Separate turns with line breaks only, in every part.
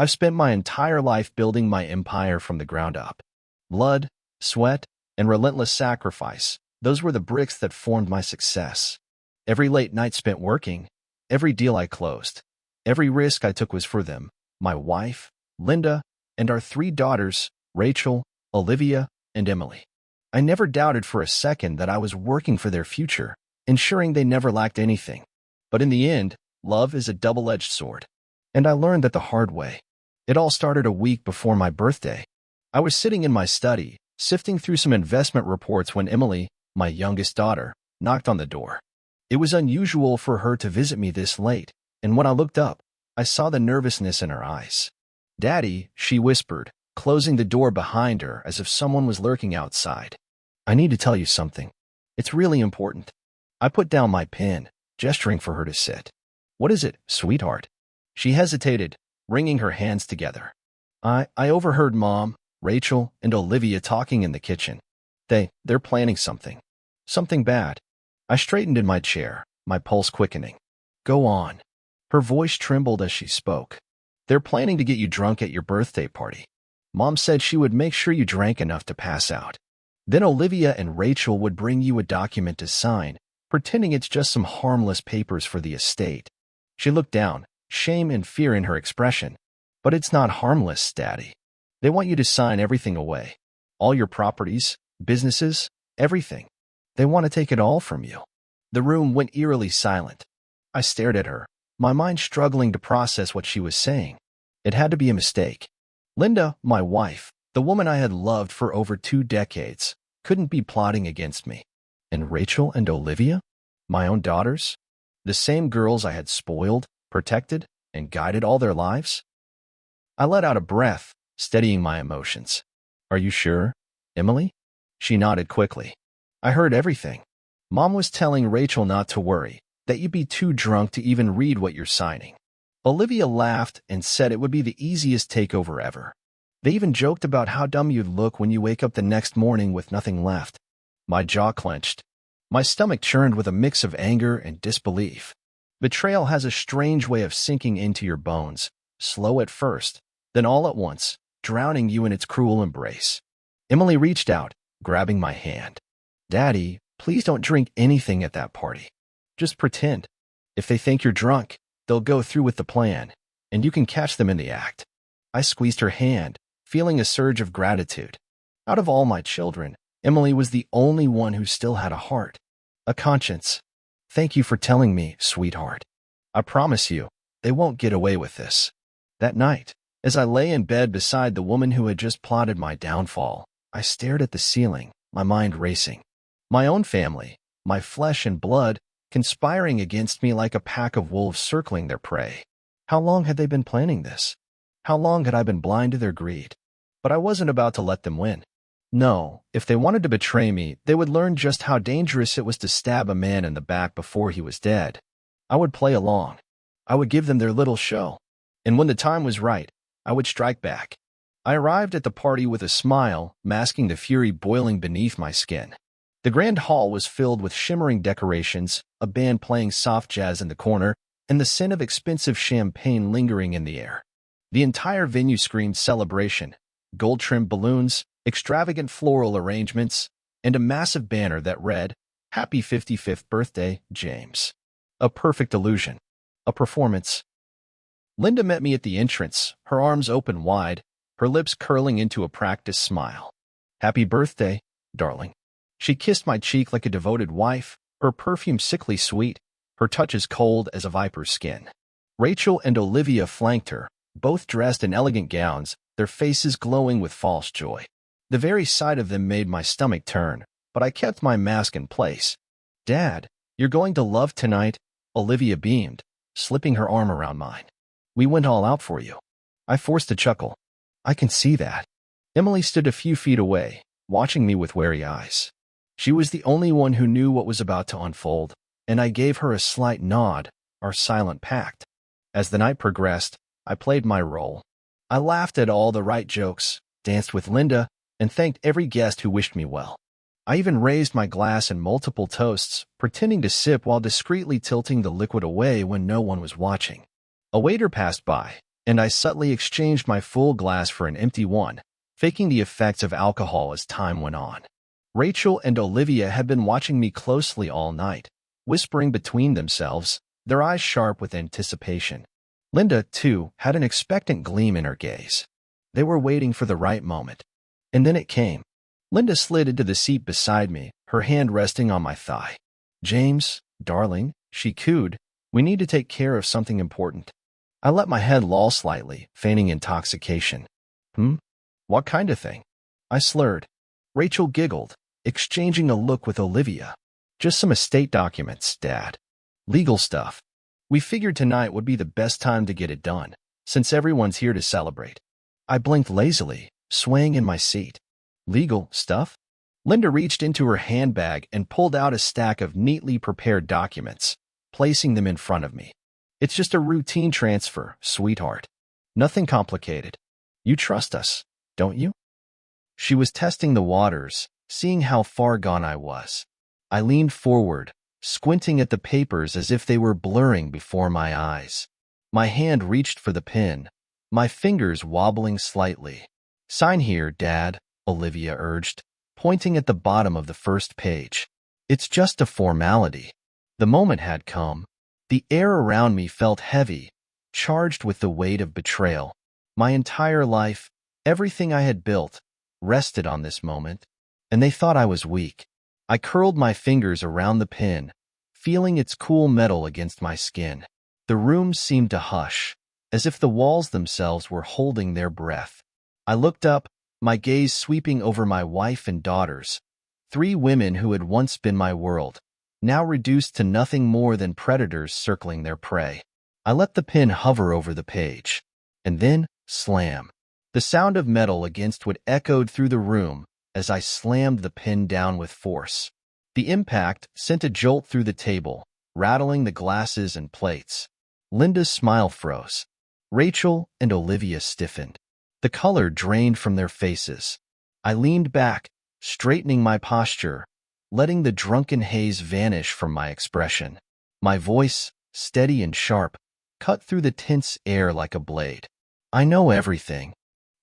I've spent my entire life building my empire from the ground up. Blood, sweat, and relentless sacrifice, those were the bricks that formed my success. Every late night spent working, every deal I closed, every risk I took was for them, my wife, Linda, and our 3 daughters, Rachel, Olivia, and Emily. I never doubted for a second that I was working for their future, ensuring they never lacked anything. But in the end, love is a double-edged sword. And I learned that the hard way. It all started a week before my birthday. I was sitting in my study, sifting through some investment reports when Emily, my youngest daughter, knocked on the door. It was unusual for her to visit me this late, and when I looked up, I saw the nervousness in her eyes. "Daddy," she whispered, closing the door behind her as if someone was lurking outside. "I need to tell you something. It's really important." I put down my pen, gesturing for her to sit. "What is it, sweetheart?" She hesitated, wringing her hands together. I overheard Mom, Rachel, and Olivia talking in the kitchen. They're planning something. Something bad. I straightened in my chair, my pulse quickening. "Go on." Her voice trembled as she spoke. "They're planning to get you drunk at your birthday party. Mom said she would make sure you drank enough to pass out. Then Olivia and Rachel would bring you a document to sign, pretending it's just some harmless papers for the estate." She looked down, shame and fear in her expression. "But it's not harmless, Daddy. They want you to sign everything away. All your properties, businesses, everything. They want to take it all from you." The room went eerily silent. I stared at her, my mind struggling to process what she was saying. It had to be a mistake. Linda, my wife, the woman I had loved for over 2 decades, couldn't be plotting against me. And Rachel and Olivia? My own daughters? The same girls I had spoiled, protected, and guided all their lives? I let out a breath, steadying my emotions. "Are you sure, Emily?" She nodded quickly. "I heard everything. Mom was telling Rachel not to worry, that you'd be too drunk to even read what you're signing." Olivia laughed and said it would be the easiest takeover ever. They even joked about how dumb you'd look when you wake up the next morning with nothing left. My jaw clenched. My stomach churned with a mix of anger and disbelief. Betrayal has a strange way of sinking into your bones, slow at first, then all at once, drowning you in its cruel embrace. Emily reached out, grabbing my hand. "Daddy, please don't drink anything at that party. Just pretend. If they think you're drunk, they'll go through with the plan, and you can catch them in the act." I squeezed her hand, feeling a surge of gratitude. Out of all my children, Emily was the only one who still had a heart, a conscience. "Thank you for telling me, sweetheart. I promise you, they won't get away with this." That night, as I lay in bed beside the woman who had just plotted my downfall, I stared at the ceiling, my mind racing. My own family, my flesh and blood, conspiring against me like a pack of wolves circling their prey. How long had they been planning this? How long had I been blind to their greed? But I wasn't about to let them win. No, if they wanted to betray me, they would learn just how dangerous it was to stab a man in the back before he was dead. I would play along. I would give them their little show. And when the time was right, I would strike back. I arrived at the party with a smile, masking the fury boiling beneath my skin. The grand hall was filled with shimmering decorations, a band playing soft jazz in the corner, and the scent of expensive champagne lingering in the air. The entire venue screamed celebration, gold-trimmed balloons, extravagant floral arrangements, and a massive banner that read, "Happy 55th birthday, James." A perfect illusion. A performance. Linda met me at the entrance, her arms open wide, her lips curling into a practiced smile. "Happy birthday, darling." She kissed my cheek like a devoted wife, her perfume sickly sweet, her touch as cold as a viper's skin. Rachel and Olivia flanked her, both dressed in elegant gowns, their faces glowing with false joy. The very sight of them made my stomach turn, but I kept my mask in place. "Dad, you're going to love tonight," Olivia beamed, slipping her arm around mine. "We went all out for you." I forced a chuckle. "I can see that." Emily stood a few feet away, watching me with wary eyes. She was the only one who knew what was about to unfold, and I gave her a slight nod, our silent pact. As the night progressed, I played my role. I laughed at all the right jokes, danced with Linda, and thanked every guest who wished me well. I even raised my glass in multiple toasts, pretending to sip while discreetly tilting the liquid away when no one was watching. A waiter passed by, and I subtly exchanged my full glass for an empty one, faking the effects of alcohol as time went on. Rachel and Olivia had been watching me closely all night, whispering between themselves, their eyes sharp with anticipation. Linda, too, had an expectant gleam in her gaze. They were waiting for the right moment. And then it came. Linda slid into the seat beside me, her hand resting on my thigh. "James, darling," she cooed, "we need to take care of something important." I let my head loll slightly, feigning intoxication. What kind of thing?" I slurred. Rachel giggled, exchanging a look with Olivia. "Just some estate documents, Dad. Legal stuff. We figured tonight would be the best time to get it done, since everyone's here to celebrate." I blinked lazily, swaying in my seat. "Legal stuff?" Linda reached into her handbag and pulled out a stack of neatly prepared documents, placing them in front of me. "It's just a routine transfer, sweetheart. Nothing complicated. You trust us, don't you?" She was testing the waters, seeing how far gone I was. I leaned forward, squinting at the papers as if they were blurring before my eyes. My hand reached for the pen, my fingers wobbling slightly. "Sign here, Dad," Olivia urged, pointing at the bottom of the first page. "It's just a formality." The moment had come. The air around me felt heavy, charged with the weight of betrayal. My entire life, everything I had built, rested on this moment, and they thought I was weak. I curled my fingers around the pen, feeling its cool metal against my skin. The room seemed to hush, as if the walls themselves were holding their breath. I looked up, my gaze sweeping over my wife and daughters, 3 women who had once been my world, now reduced to nothing more than predators circling their prey. I let the pen hover over the page, and then, slam. The sound of metal against wood echoed through the room as I slammed the pen down with force. The impact sent a jolt through the table, rattling the glasses and plates. Linda's smile froze. Rachel and Olivia stiffened. The color drained from their faces. I leaned back, straightening my posture, letting the drunken haze vanish from my expression. My voice, steady and sharp, cut through the tense air like a blade. "I know everything."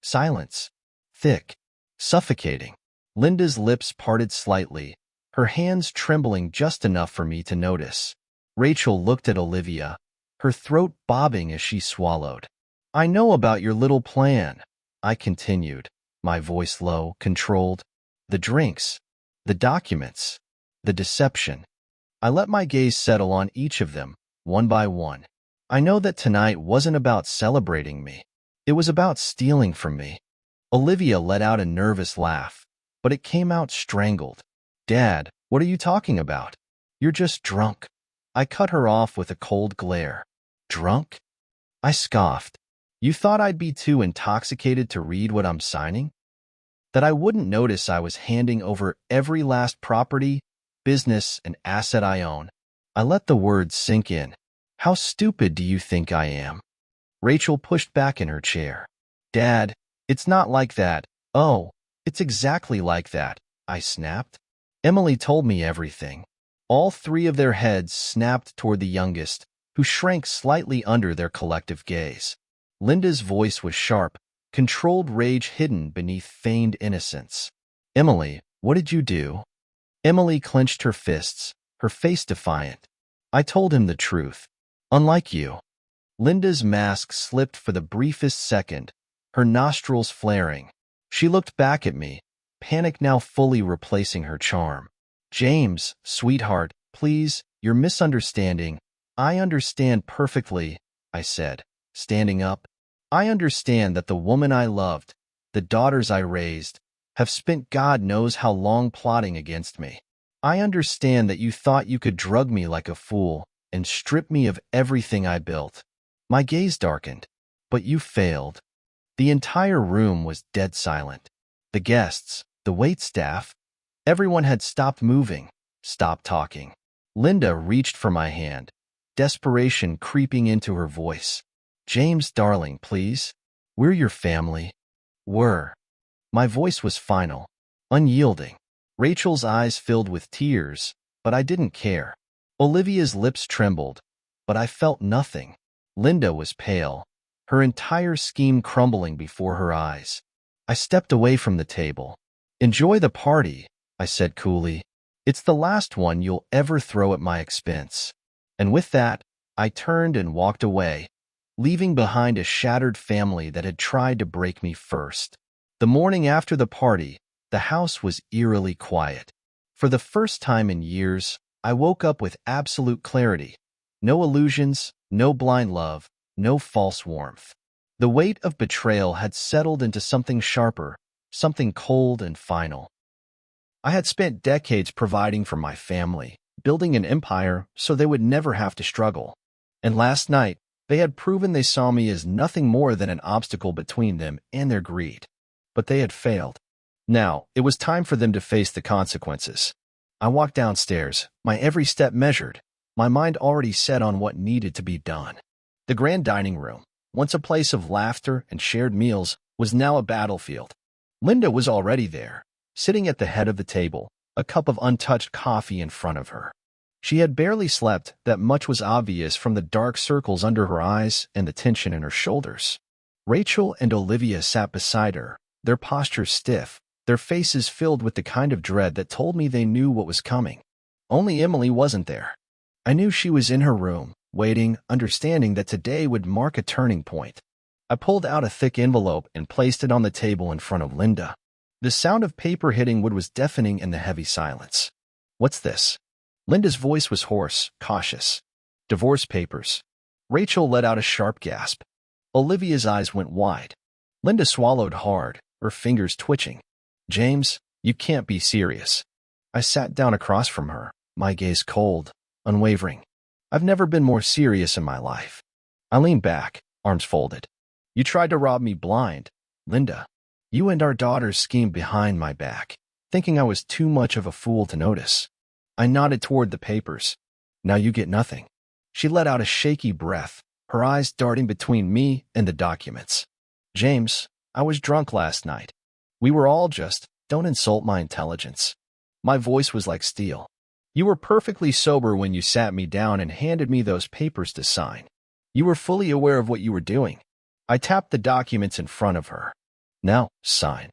Silence. Thick. Suffocating. Linda's lips parted slightly, her hands trembling just enough for me to notice. Rachel looked at Olivia, her throat bobbing as she swallowed. "I know about your little plan," I continued, my voice low, controlled. "The drinks, the documents, the deception." I let my gaze settle on each of them, one by one. I know that tonight wasn't about celebrating me. It was about stealing from me. Olivia let out a nervous laugh, but it came out strangled. "Dad, what are you talking about? You're just drunk." I cut her off with a cold glare. "Drunk?" I scoffed. "You thought I'd be too intoxicated to read what I'm signing? That I wouldn't notice I was handing over every last property, business, and asset I own?" I let the words sink in. "How stupid do you think I am?" Rachel pushed back in her chair. "Dad, it's not like that." "Oh, it's exactly like that," I snapped. "Emily told me everything." All 3 of their heads snapped toward the youngest, who shrank slightly under their collective gaze. Linda's voice was sharp, controlled rage hidden beneath feigned innocence. "Emily, what did you do?" Emily clenched her fists, her face defiant. "I told him the truth. Unlike you." Linda's mask slipped for the briefest second, her nostrils flaring. She looked back at me, panic now fully replacing her charm. "James, sweetheart, please, you're misunderstanding." "I understand perfectly," I said, standing up. "I understand that the woman I loved, the daughters I raised, have spent God knows how long plotting against me. I understand that you thought you could drug me like a fool and strip me of everything I built." My gaze darkened. "But you failed." The entire room was dead silent. The guests, the waitstaff, everyone had stopped moving, stopped talking. Linda reached for my hand, desperation creeping into her voice. "James, darling, please. We're your family." "We're." My voice was final, unyielding. Rachel's eyes filled with tears, but I didn't care. Olivia's lips trembled, but I felt nothing. Linda was pale, her entire scheme crumbling before her eyes. I stepped away from the table. "Enjoy the party," I said coolly. "It's the last one you'll ever throw at my expense." And with that, I turned and walked away, leaving behind a shattered family that had tried to break me first. The morning after the party, the house was eerily quiet. For the first time in years, I woke up with absolute clarity. No illusions, no blind love, no false warmth. The weight of betrayal had settled into something sharper, something cold and final. I had spent decades providing for my family, building an empire so they would never have to struggle. And last night, they had proven they saw me as nothing more than an obstacle between them and their greed. But they had failed. Now, it was time for them to face the consequences. I walked downstairs, my every step measured, my mind already set on what needed to be done. The grand dining room, once a place of laughter and shared meals, was now a battlefield. Linda was already there, sitting at the head of the table, a cup of untouched coffee in front of her. She had barely slept, that much was obvious from the dark circles under her eyes and the tension in her shoulders. Rachel and Olivia sat beside her, their postures stiff, their faces filled with the kind of dread that told me they knew what was coming. Only Emily wasn't there. I knew she was in her room, waiting, understanding that today would mark a turning point. I pulled out a thick envelope and placed it on the table in front of Linda. The sound of paper hitting wood was deafening in the heavy silence. "What's this?" Linda's voice was hoarse, cautious. "Divorce papers." Rachel let out a sharp gasp. Olivia's eyes went wide. Linda swallowed hard, her fingers twitching. "James, you can't be serious." I sat down across from her, my gaze cold, unwavering. I've never been more serious in my life. I leaned back, arms folded. "You tried to rob me blind, Linda. You and our daughters schemed behind my back, thinking I was too much of a fool to notice." I nodded toward the papers. "Now you get nothing." She let out a shaky breath, her eyes darting between me and the documents. "James, I was drunk last night. We were all just, don't insult my intelligence." My voice was like steel. "You were perfectly sober when you sat me down and handed me those papers to sign. You were fully aware of what you were doing." I tapped the documents in front of her. "Now, sign."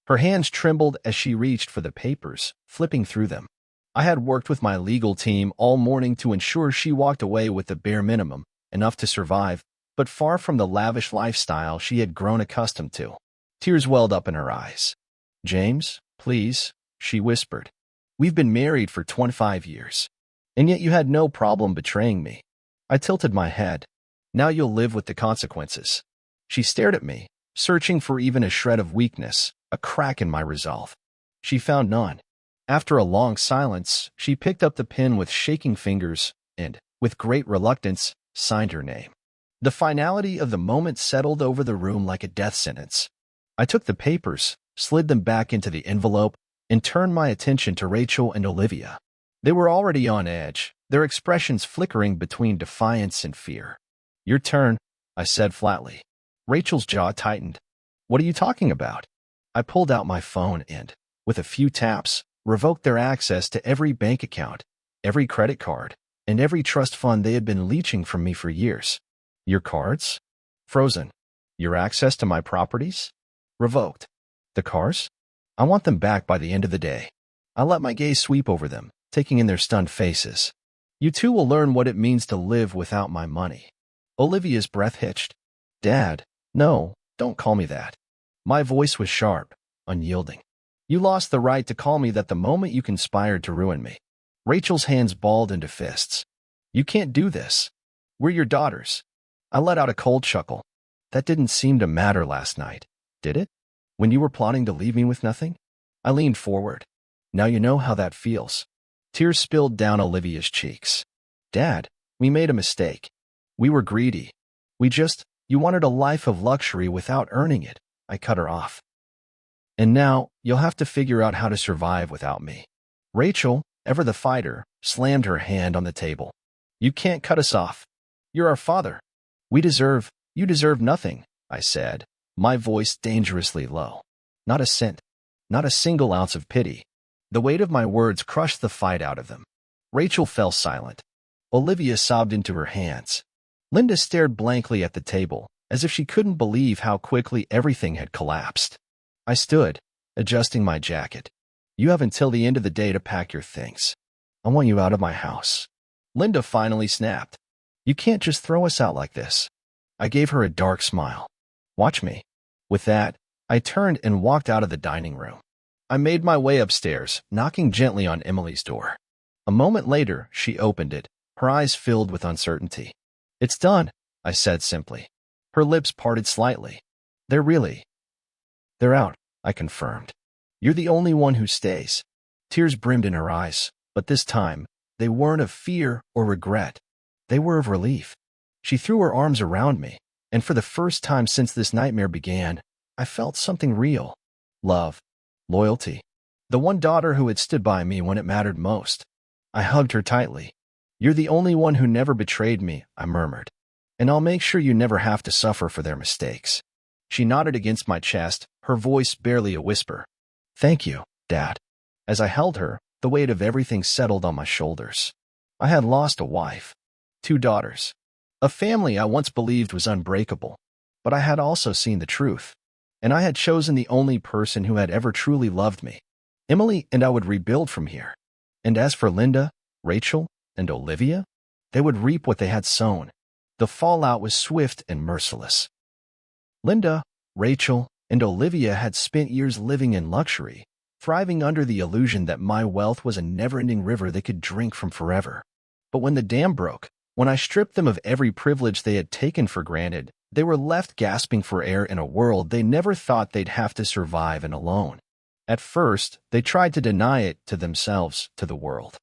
Her hands trembled as she reached for the papers, flipping through them. I had worked with my legal team all morning to ensure she walked away with the bare minimum, enough to survive, but far from the lavish lifestyle she had grown accustomed to. Tears welled up in her eyes. "James, please," she whispered. "We've been married for 25 years, and yet you had no problem betraying me." I tilted my head. "Now you'll live with the consequences." She stared at me, searching for even a shred of weakness, a crack in my resolve. She found none. After a long silence, she picked up the pen with shaking fingers and, with great reluctance, signed her name. The finality of the moment settled over the room like a death sentence. I took the papers, slid them back into the envelope, and turned my attention to Rachel and Olivia. They were already on edge, their expressions flickering between defiance and fear. "Your turn," I said flatly. Rachel's jaw tightened. "What are you talking about?" I pulled out my phone and, with a few taps, revoked their access to every bank account, every credit card, and every trust fund they had been leeching from me for years. "Your cards? Frozen. Your access to my properties? Revoked. The cars? I want them back by the end of the day." I let my gaze sweep over them, taking in their stunned faces. "You two will learn what it means to live without my money." Olivia's breath hitched. "Dad, no, don't call me that." My voice was sharp, unyielding. "You lost the right to call me that the moment you conspired to ruin me." Rachel's hands balled into fists. "You can't do this. We're your daughters." I let out a cold chuckle. That didn't seem to matter last night, did it? When you were plotting to leave me with nothing? I leaned forward. "Now you know how that feels." Tears spilled down Olivia's cheeks. "Dad, we made a mistake. We were greedy. You wanted a life of luxury without earning it." I cut her off. "And now, you'll have to figure out how to survive without me." Rachel, ever the fighter, slammed her hand on the table. "You can't cut us off. You're our father. You deserve nothing," I said, my voice dangerously low. Not a cent, not a single ounce of pity. The weight of my words crushed the fight out of them. Rachel fell silent. Olivia sobbed into her hands. Linda stared blankly at the table, as if she couldn't believe how quickly everything had collapsed. I stood, adjusting my jacket. You have until the end of the day to pack your things. I want you out of my house. Linda finally snapped. You can't just throw us out like this. I gave her a dark smile. Watch me. With that, I turned and walked out of the dining room. I made my way upstairs, knocking gently on Emily's door. A moment later, she opened it, her eyes filled with uncertainty. It's done, I said simply. Her lips parted slightly. They're out, I confirmed. You're the only one who stays. Tears brimmed in her eyes, but this time, they weren't of fear or regret. They were of relief. She threw her arms around me, and for the first time since this nightmare began, I felt something real. Love. Loyalty. The one daughter who had stood by me when it mattered most. I hugged her tightly. You're the only one who never betrayed me, I murmured. And I'll make sure you never have to suffer for their mistakes. She nodded against my chest, her voice barely a whisper. Thank you, Dad. As I held her, the weight of everything settled on my shoulders. I had lost a wife, 2 daughters, a family I once believed was unbreakable, but I had also seen the truth, and I had chosen the only person who had ever truly loved me. Emily and I would rebuild from here. And as for Linda, Rachel, and Olivia, they would reap what they had sown. The fallout was swift and merciless. Linda, Rachel, and Olivia had spent years living in luxury, thriving under the illusion that my wealth was a never-ending river they could drink from forever. But when the dam broke, when I stripped them of every privilege they had taken for granted, they were left gasping for air in a world they never thought they'd have to survive in alone. At first, they tried to deny it to themselves, to the world.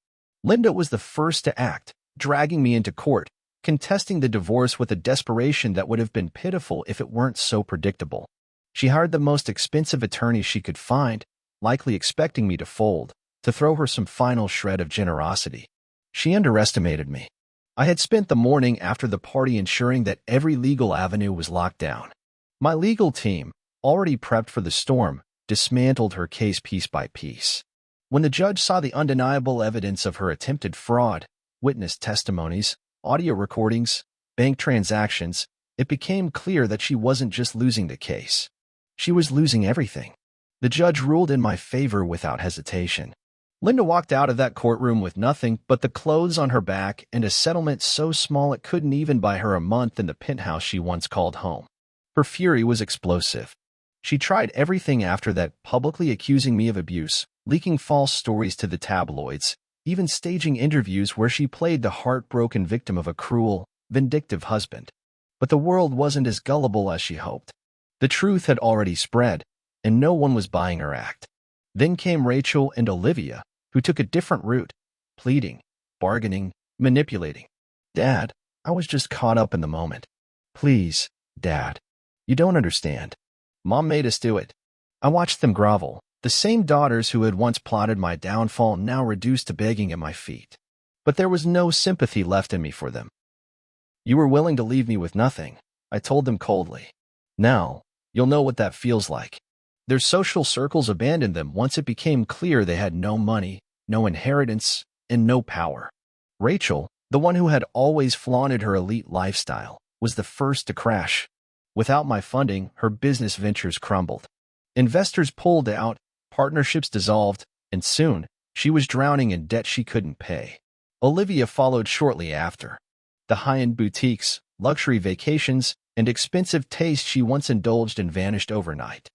Linda was the first to act, dragging me into court, contesting the divorce with a desperation that would have been pitiful if it weren't so predictable. She hired the most expensive attorney she could find, likely expecting me to fold, to throw her some final shred of generosity. She underestimated me. I had spent the morning after the party ensuring that every legal avenue was locked down. My legal team, already prepped for the storm, dismantled her case piece by piece. When the judge saw the undeniable evidence of her attempted fraud, witness testimonies, audio recordings, bank transactions, it became clear that she wasn't just losing the case. She was losing everything. The judge ruled in my favor without hesitation. Linda walked out of that courtroom with nothing but the clothes on her back and a settlement so small it couldn't even buy her a month in the penthouse she once called home. Her fury was explosive. She tried everything after that, publicly accusing me of abuse, leaking false stories to the tabloids, even staging interviews where she played the heartbroken victim of a cruel, vindictive husband. But the world wasn't as gullible as she hoped. The truth had already spread, and no one was buying her act. Then came Rachel and Olivia, who took a different route, pleading, bargaining, manipulating. Dad, I was just caught up in the moment. Please, Dad. You don't understand. Mom made us do it. I watched them grovel, the same daughters who had once plotted my downfall now reduced to begging at my feet. But there was no sympathy left in me for them. You were willing to leave me with nothing, I told them coldly. Now, you'll know what that feels like. Their social circles abandoned them once it became clear they had no money, no inheritance, and no power. Rachel, the one who had always flaunted her elite lifestyle, was the first to crash. Without my funding, her business ventures crumbled. Investors pulled out, partnerships dissolved, and soon, she was drowning in debt she couldn't pay. Olivia followed shortly after. The high-end boutiques, luxury vacations, and expensive taste she once indulged in vanished overnight.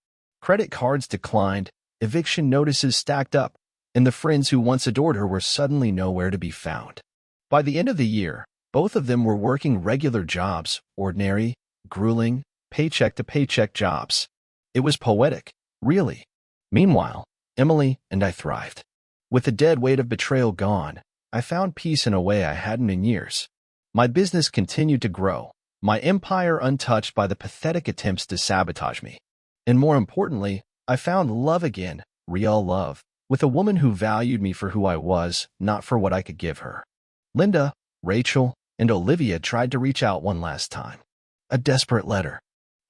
Credit cards declined, eviction notices stacked up, and the friends who once adored her were suddenly nowhere to be found. By the end of the year, both of them were working regular jobs, ordinary, grueling, paycheck-to-paycheck jobs. It was poetic, really. Meanwhile, Emily and I thrived. With the dead weight of betrayal gone, I found peace in a way I hadn't in years. My business continued to grow, my empire untouched by the pathetic attempts to sabotage me. And more importantly, I found love again, real love, with a woman who valued me for who I was, not for what I could give her. Linda, Rachel, and Olivia tried to reach out one last time. A desperate letter.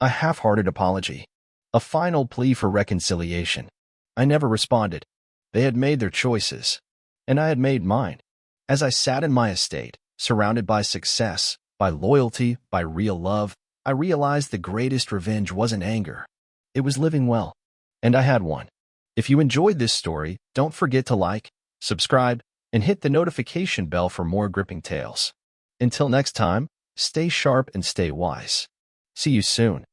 A half-hearted apology. A final plea for reconciliation. I never responded. They had made their choices, and I had made mine. As I sat in my estate, surrounded by success, by loyalty, by real love, I realized the greatest revenge wasn't anger. It was living well. And I had one. If you enjoyed this story, don't forget to like, subscribe, and hit the notification bell for more gripping tales. Until next time, stay sharp and stay wise. See you soon.